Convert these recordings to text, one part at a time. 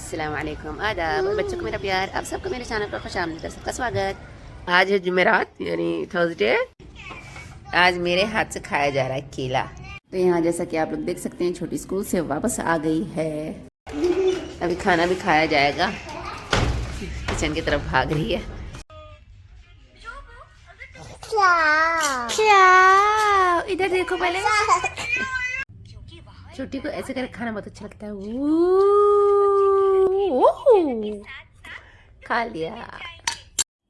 अस्सलाम वालेकुम, आदाब और बच्चों को मेरा प्यार। आप सबको मेरे चैनल पर खुशामदीद, सबका स्वागत। आज है जुमेरात यानी थर्सडे। आज मेरे हाथ से खाया जा रहा है केला। तो यहाँ जैसा कि आप लोग देख सकते हैं, छोटी स्कूल से वापस आ गई है। अभी खाना भी खाया जाएगा। किचन की तरफ भाग रही है। क्या इधर देखो पहले। छोटी को ऐसे करके खाना बहुत अच्छा लगता है। खा लिया।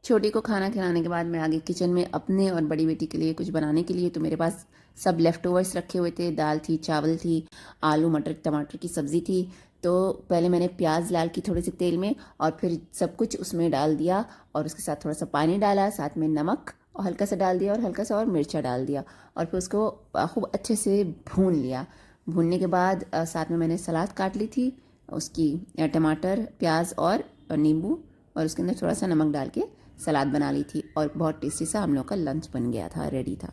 छोटी को खाना खिलाने के बाद मैं आगे किचन में अपने और बड़ी बेटी के लिए कुछ बनाने के लिए। तो मेरे पास सब लेफ्ट ओवर्स रखे हुए थे, दाल थी, चावल थी, आलू मटर टमाटर की सब्ज़ी थी। तो पहले मैंने प्याज लाल की थोड़े से तेल में और फिर सब कुछ उसमें डाल दिया और उसके साथ थोड़ा सा पानी डाला, साथ में नमक और हल्का सा डाल दिया और हल्का सा और मिर्चा डाल दिया और फिर उसको खूब अच्छे से भून लिया। भूनने के बाद साथ में मैंने सलाद काट ली थी उसकी, टमाटर प्याज और नींबू, और उसके अंदर थोड़ा सा नमक डाल के सलाद बना ली थी और बहुत टेस्टी सा हम लोग का लंच बन गया था, रेडी था।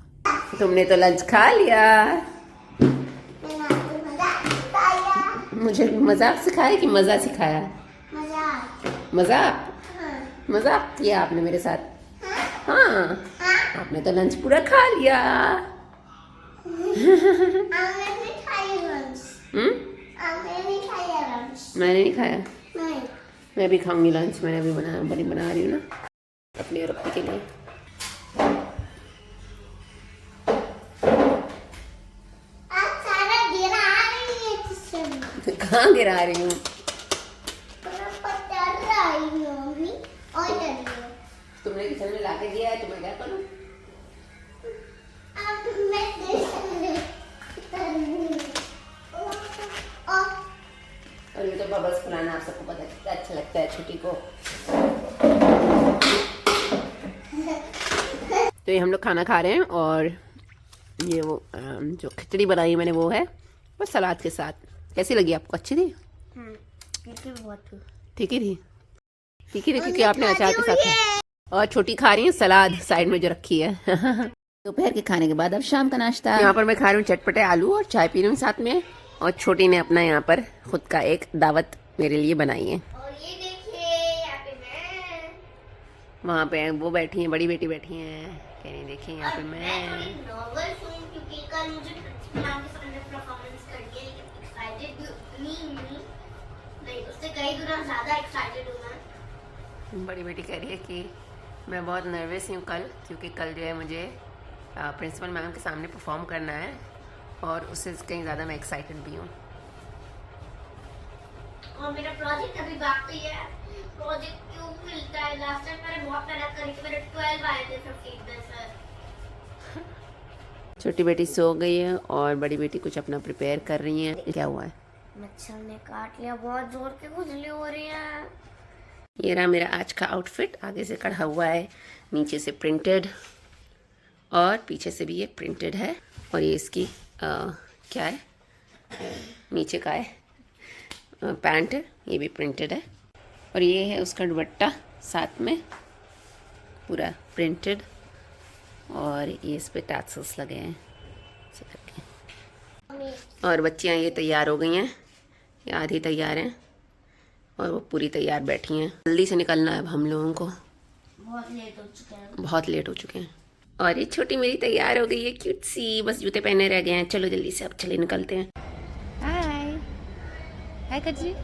तुमने तो लंच खा लिया। मुझे मजाक सिखाया कि मज़ा सिखाया? मजाक मजाक किया आपने मेरे साथ। हाँ, आपने तो लंच पूरा खा लिया। मैंने नहीं खाया। मैं भी खाऊंगी लंच। मैंने अभी बना रही हूँ ना अपने और अपने के लिए। कहाँ गिरा रही हूँ? तुमने किचन में लाके दिया है, तुम्हें क्या करूँ? और ये तो बबल्स फुलाना आप सबको पता है कितना अच्छा लगता है छोटी को। तो ये हम लोग खाना खा रहे हैं और ये वो जो खिचड़ी बनाई मैंने वो है, और सलाद के साथ। कैसी लगी आपको? अच्छी थी? ठीक ही थी। ठीक ही थी क्योंकि आपने अचार के साथ खाया। और छोटी खा रही है सलाद साइड में जो रखी है। दोपहर के खाने के बाद अब शाम का नाश्ता। यहाँ पर मैं खा रही हूँ चटपटे आलू और चाय पी रही हूँ साथ में। और छोटी ने अपना यहाँ पर खुद का एक दावत मेरे लिए बनाई है। और ये देखिए यहाँ पे मैं, वहाँ पे वो बैठी है, बड़ी बेटी बैठी है, कह रही देखिए यहाँ पे मैं नॉर्मल हूँ क्योंकि कल मुझे मैम के सामने परफॉर्मेंस करके एक्साइटेड नहीं, उससे कई गुना ज़्यादा एक्साइटेड हूँ मैं। बड़ी बेटी कह रही है कि मैं बहुत नर्वस हूँ कल, क्योंकि कल जो है मुझे प्रिंसिपल मैम के सामने परफॉर्म करना है और उससे कहीं ज़्यादा मैं एक्साइटेड भी हूँ। और मेरा प्रोजेक्ट अभी बाकी है। प्रोजेक्ट क्यों मिलता है? लास्ट टाइम मैंने बहुत मेहनत करी थी, मेरे 12 आए थे 15 में सर। छोटी बेटी सो गई है और बड़ी बेटी कुछ अपना प्रिपेयर कर रही है। क्या हुआ है? मच्छर ने काट लिया, बहुत जोर की खुजली हो रही है। ये रहा मेरा आज का आउटफिट। आगे से कढ़ा हुआ है, नीचे से प्रिंटेड और पीछे से भी ये प्रिंटेड है। और ये इसकी क्या है, नीचे का है पैंट है, ये भी प्रिंटेड है। और ये है उसका दुपट्टा साथ में पूरा प्रिंटेड, और ये इस पे टैसल्स लगे हैं। और बच्चियाँ ये तैयार हो गई हैं, ये आधी तैयार हैं और वो पूरी तैयार बैठी हैं। जल्दी से निकलना है अब हम लोगों को, बहुत लेट हो चुके हैं। बहुत लेट हो चुके हैं। और ये छोटी मेरी तैयार हो गई है, क्यूट सी, बस जूते पहने रह गए हैं। चलो जल्दी से अब चले निकलते हैं। हाय हाय कर जी।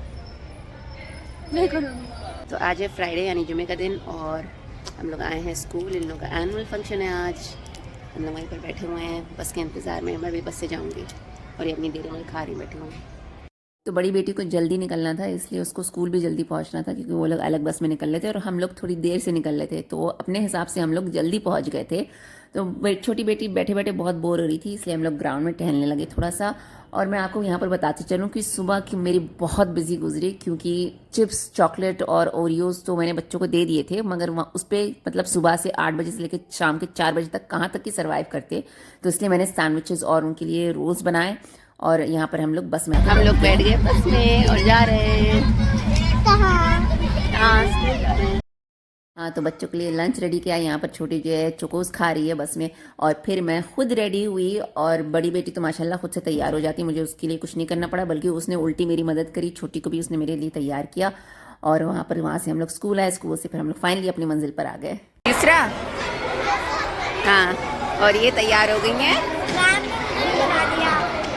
तो आज है फ्राइडे यानी जुमे का दिन और हम लोग आए हैं स्कूल। इन लोगों का एनुअल फंक्शन है आज। हम लोग वहीं पर बैठे हुए हैं बस के इंतज़ार में। मैं भी बस से जाऊँगी और ये अपनी देर में खा रही बैठी हूँ। तो बड़ी बेटी को जल्दी निकलना था, इसलिए उसको स्कूल भी जल्दी पहुंचना था, क्योंकि वो लोग अलग बस में निकल रहे थे और हम लोग थोड़ी देर से निकल रहे थे। तो अपने हिसाब से हम लोग जल्दी पहुंच गए थे। तो छोटी बेटी बैठे बैठे बहुत बोर हो रही थी, इसलिए हम लोग ग्राउंड में टहलने लगे थोड़ा सा। और मैं आपको यहाँ पर बताती चलूँ कि सुबह की मेरी बहुत बिजी गुजरी, क्योंकि चिप्स चॉकलेट और ओरियोज़ तो मैंने बच्चों को दे दिए थे, मगर उस पर मतलब सुबह से 8 बजे से लेकर शाम के 4 बजे तक कहाँ तक की सर्वाइव करते। तो इसलिए मैंने सैंडविचेस और उनके लिए रोल्स बनाए। और यहाँ पर हम लोग बस में हम लोग बैठ गए बस में और जा रहे हैं। हाँ, तो बच्चों के लिए लंच रेडी किया। यहाँ पर छोटी जो है चोकोस खा रही है बस में, और फिर मैं खुद रेडी हुई। और बड़ी बेटी तो माशाल्लाह खुद से तैयार हो जाती, मुझे उसके लिए कुछ नहीं करना पड़ा, बल्कि उसने उल्टी मेरी मदद करी। छोटी को भी उसने मेरे लिए तैयार किया, और वहाँ से हम लोग स्कूल आए। स्कूल से फिर हम लोग फाइनली अपनी मंजिल पर आ गए। तीसरा, हाँ, और ये तैयार हो गई हैं।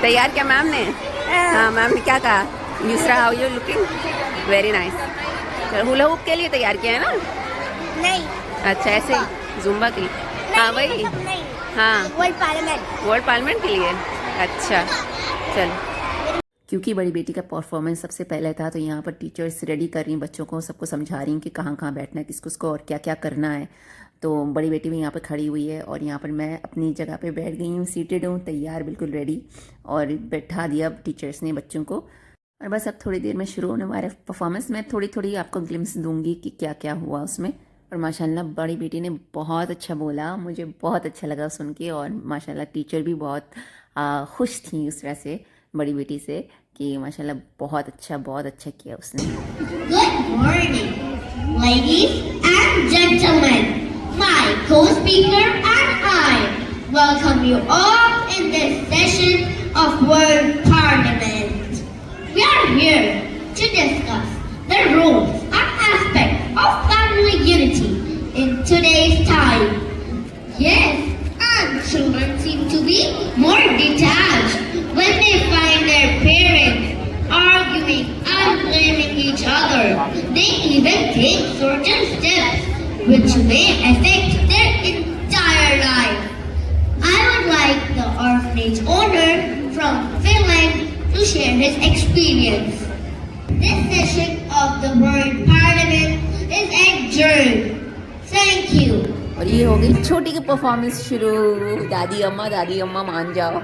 तैयार क्या मैम ने? हाँ, मैम ने क्या कहा? Yusra, how you looking? Very nice. Hula hoop के लिए तैयार किया है ना? नहीं। अच्छा, ऐसे ही जुम्बा के लिए? हाँ वही, हाँ वर्ल्ड पार्लियामेंट के लिए। अच्छा चलो। क्योंकि बड़ी बेटी का परफॉर्मेंस सबसे पहले था, तो यहाँ पर टीचर्स रेडी कर रही हैं बच्चों को, सबको समझा रही हैं कि कहाँ कहाँ बैठना है, किसको किसको और क्या क्या करना है। तो बड़ी बेटी भी यहाँ पर खड़ी हुई है, और यहाँ पर मैं अपनी जगह पे बैठ गई हूँ, सीटेड हूँ, तैयार बिल्कुल रेडी, और बैठा दिया टीचर्स ने बच्चों को। और बस अब थोड़ी देर में शुरू होने वाला परफॉर्मेंस। मैं थोड़ी थोड़ी आपको ग्लिम्स दूंगी कि क्या क्या हुआ उसमें। और माशाल्लाह बड़ी बेटी ने बहुत अच्छा बोला, मुझे बहुत अच्छा लगा सुन के। और माशाल्लाह टीचर भी बहुत खुश थी उस तरह से बड़ी बेटी से, कि माशाल्लाह बहुत अच्छा किया उसने। Good morning, ladies and gentlemen. My co-speaker and I welcome you all in this session of World Parliament. We are here to discuss the roles and aspects of family unity in today's time. Yes, and children seem to be more detached when they find their parents arguing and blaming each other. They even take certain steps which may affect their entire life. I would like the orphanage owner from Finland to share his experience. This session of the World Parliament is adjourned. Thank you. और ये हो गई छोटी की performance शुरू। दादी अम्मा मान जाओ।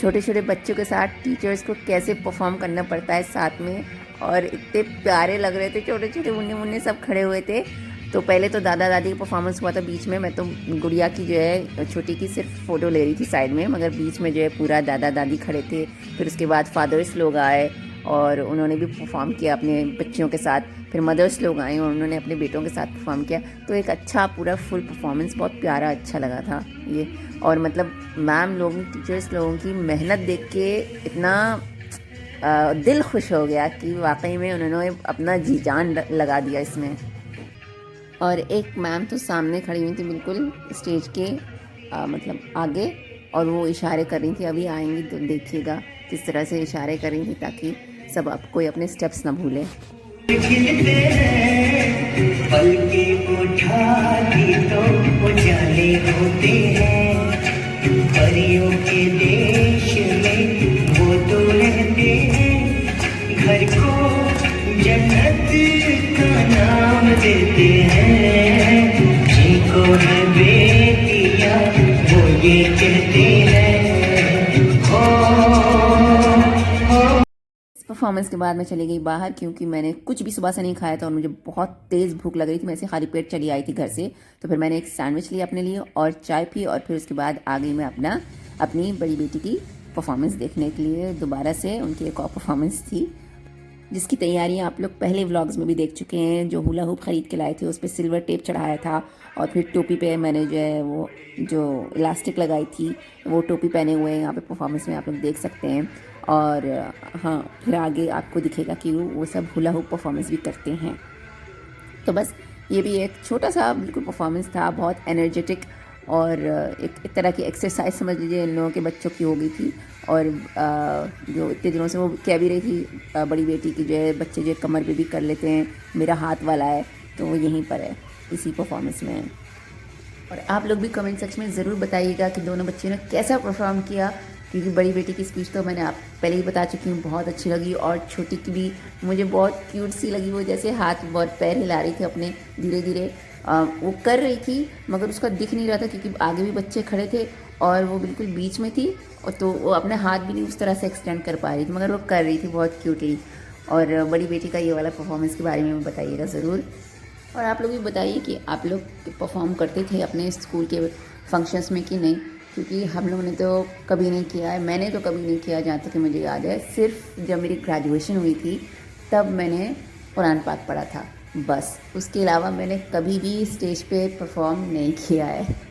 छोटे छोटे बच्चों के साथ टीचर्स को कैसे परफॉर्म करना पड़ता है साथ में, और इतने प्यारे लग रहे थे। छोटे छोटे मुन्ने मुन्ने सब खड़े हुए थे। तो पहले तो दादा दादी का परफॉर्मेंस हुआ था बीच में। मैं तो गुड़िया की जो है छोटी की सिर्फ फ़ोटो ले रही थी साइड में, मगर बीच में जो है पूरा दादा दादी खड़े थे। फिर उसके बाद फादर्स लोग आए और उन्होंने भी परफॉर्म किया अपने बच्चियों के साथ। फिर मदर्स लोग आए और उन्होंने अपने बेटों के साथ परफॉर्म किया। तो एक अच्छा पूरा फुल परफॉर्मेंस बहुत प्यारा अच्छा लगा था ये। और मतलब मैम लोगों टीचर्स लोगों की मेहनत देख के इतना दिल खुश हो गया कि वाकई में उन्होंने अपना जी जान लगा दिया इसमें। और एक मैम तो सामने खड़ी हुई थी बिल्कुल स्टेज के मतलब आगे, और वो इशारे कर रही थी, अभी आएंगी तो देखिएगा किस तरह से इशारे कर रही थी ताकि सब अब कोई अपने स्टेप्स ना भूले। पलके उठाती तो उजाले होते हैं, परियों के देश में वो तो रहते हैं, घर को जन्नत का नाम देते हैं, जिनको है बेटियां वो ये कहते हैं। परफॉर्मेंस के बाद मैं चली गई बाहर, क्योंकि मैंने कुछ भी सुबह से नहीं खाया था और मुझे बहुत तेज़ भूख लग रही थी। मैं ऐसे खाली पेट चली आई थी घर से। तो फिर मैंने एक सैंडविच लिया अपने लिए और चाय पी, और फिर उसके बाद आ गई मैं अपनी बड़ी बेटी की परफॉर्मेंस देखने के लिए दोबारा से। उनकी एक और परफॉर्मेंस थी। जिसकी तैयारियां आप लोग पहले व्लॉग्स में भी देख चुके हैं। जो हुला हुप ख़रीद के लाए थे उस पर सिल्वर टेप चढ़ाया था, और फिर टोपी पे मैंने जो है वो जो इलास्टिक लगाई थी वो टोपी पहने हुए यहाँ पे परफॉर्मेंस में आप लोग देख सकते हैं। और हाँ, फिर आगे आपको दिखेगा कि वो सब हुला हुप परफॉर्मेंस भी करते हैं। तो बस ये भी एक छोटा सा बिल्कुल परफॉर्मेंस था, बहुत एनर्जेटिक, और एक तरह की एक्सरसाइज समझ लीजिए इन लोगों के बच्चों की हो गई थी। और जो इतने दिनों से वो कह भी रही थी बड़ी बेटी की जो है बच्चे जो कमर पे भी कर लेते हैं, मेरा हाथ वाला है, तो वो यहीं पर है, इसी परफॉर्मेंस में है। और आप लोग भी कमेंट सेक्शन में ज़रूर बताइएगा कि दोनों बच्चों ने कैसा परफॉर्म किया, क्योंकि बड़ी बेटी की स्पीच तो मैंने आप पहले ही बता चुकी हूँ, बहुत अच्छी लगी। और छोटी की भी मुझे बहुत क्यूट सी लगी, वो जैसे हाथ बहुत पैर हिला रही थी अपने धीरे धीरे, वो कर रही थी मगर उसका दिख नहीं रहा था क्योंकि आगे भी बच्चे खड़े थे और वो बिल्कुल बीच में थी, और तो वो अपने हाथ भी नहीं उस तरह से एक्सटेंड कर पा रही थी, मगर वो कर रही थी बहुत क्यूटली। और बड़ी बेटी का ये वाला परफॉर्मेंस के बारे में बताइएगा ज़रूर। और आप लोग भी बताइए कि आप लोग परफॉर्म करते थे अपने स्कूल के फंक्शंस में कि नहीं, क्योंकि हम लोगों ने तो कभी नहीं किया है, मैंने तो कभी नहीं किया जहाँ तक कि मुझे याद है। सिर्फ जब मेरी ग्रेजुएशन हुई थी तब मैंने कुरान पाक पढ़ा था, बस। उसके अलावा मैंने कभी भी स्टेज पे परफॉर्म नहीं किया है।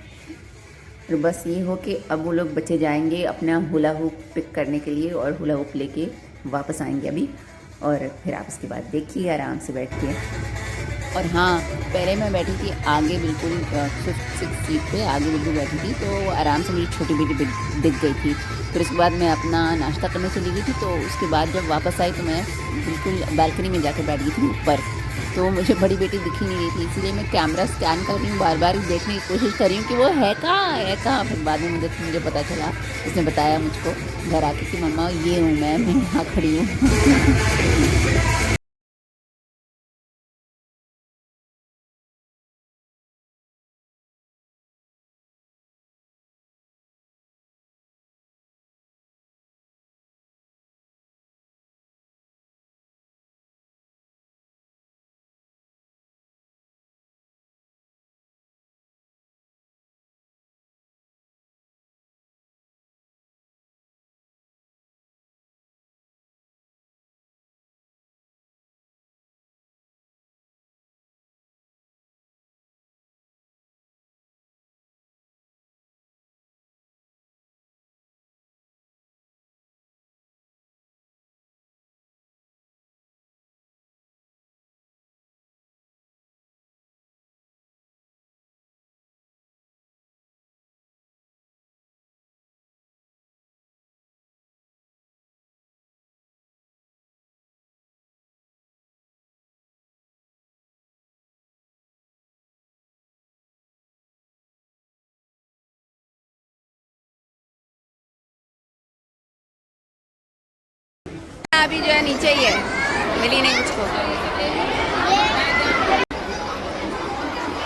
तो बस ये हो कि अब वो लोग बच्चे जाएंगे अपना हुला हुप पिक करने के लिए और हुला हुप लेके वापस आएंगे अभी, और फिर आप उसके बाद देखिए आराम से बैठ के। और हाँ, पहले मैं बैठी थी आगे बिल्कुल 5th-6th सीट पे आगे बिल्कुल बैठी थी, तो आराम से मेरी छोटी बेटी दिख गई थी। फिर उसके बाद मैं अपना नाश्ता करने चली गई थी, तो उसके बाद जब वापस आई तो मैं बिल्कुल बालकनी में जाकर बैठ गई थी ऊपर, तो मुझे बड़ी बेटी दिख ही नहीं रही थी, इसीलिए मैं कैमरा स्कैन कर रही हूँ, बार बार देखने की कोशिश कर रही हूँ कि वो है कहाँ। फिर बाद में मुझे पता चला, उसने बताया मुझको घर आके कि मम्मा ये हूँ मैं यहाँ खड़ी हूँ। अभी जो है नीचे ही है, मिली नहीं मुझको।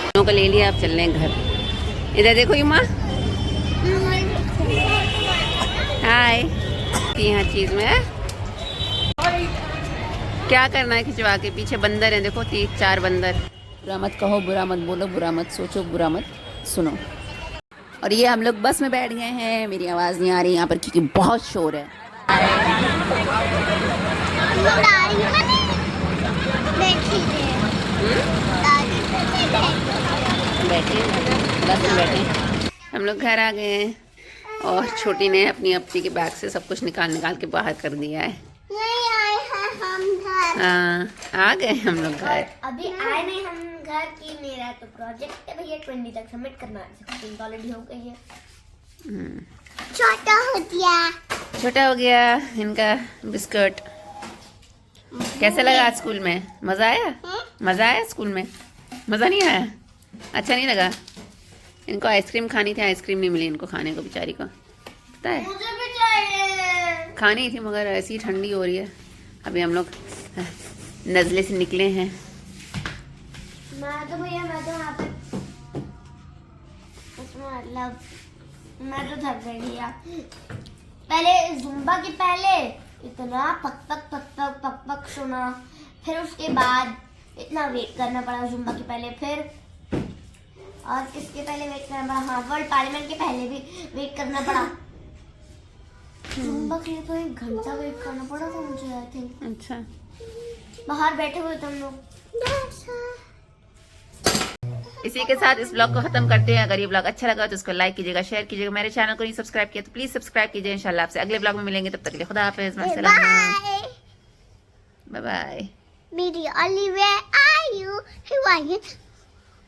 दोनों को ले लिया, अब चल रहे हैं घर। इधर देखो युमा, हाय। यहाँ चीज में क्या करना है, खिंचवा के पीछे बंदर हैं, देखो 3-4 बंदर। बुरा मत कहो, बुरा मत बोलो, बुरा मत सोचो, बुरा मत सुनो। और ये हम लोग बस में बैठ गए हैं, मेरी आवाज़ नहीं आ रही यहाँ पर क्योंकि बहुत शोर है। बैठे बस में बैठे, हम लोग घर आ गए हैं और छोटी ने अपनी अपनी के बैग से सब कुछ निकाल के बाहर कर दिया है। नहीं आए हैं हम घर। हाँ, आ गए हम लोग घर। अभी आए नहीं हम घर की, मेरा तो प्रोजेक्ट है भैया 20 तक सबमिट करना है, 16 ऑलरेडी हो गई है। छोटा हो गया इनका बिस्कुट। कैसे लगा आज स्कूल में? मज़ा आया? मज़ा आया स्कूल में? मज़ा नहीं आया? अच्छा नहीं लगा? इनको आइसक्रीम खानी थी, आइसक्रीम नहीं मिली इनको खाने को, बेचारी को, पता है? मुझे भी चाहिए। खानी थी मगर ऐसी ठंडी हो रही है। अभी हम लोग नज़ले से निकले हैं। मैं तो यहाँ पे मतलब मैं तो थक गई यार। पहले जुम्बा के पहले इतना पक सुना, फिर उसके बाद इतना वेट करना पड़ा जुम्बा के पहले, फिर और किसके पहले वेट करना पड़ा, हाँ वर्ल्ड पार्लियामेंट के पहले भी वेट करना पड़ा। जुम्बा के लिए तो 1 घंटा वेट करना पड़ा था मुझे, आई थिंक। अच्छा, बाहर बैठे हुए थे हम लोग। इसी के साथ इस ब्लॉग को खत्म करते हैं। अगर ये ब्लॉग अच्छा लगा तो उसको लाइक कीजिएगा, शेयर कीजिएगा। मेरे चैनल को नहीं सब्सक्राइब किया तो प्लीज सब्सक्राइब कीजिए। इंशाल्लाह आपसे अगले ब्लॉग में मिलेंगे। तब तक के लिए खुदा हाफिज, बाय। Bye bye. मेरी अली वे आर यू हिवायन,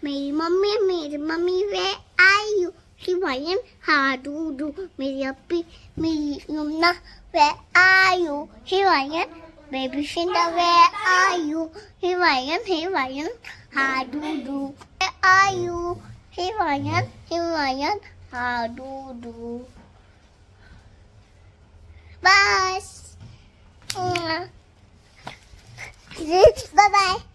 मेरी मम्मी वे आर यू हिवायन, हाँ डू मेरी अप्पी मेरी यमुना वे आर यू हिवायन, बेबी शिंदा वे आर यू हिवायन, हाँ डू वे आर यू हिवायन, हाँ डू बस। Bye bye.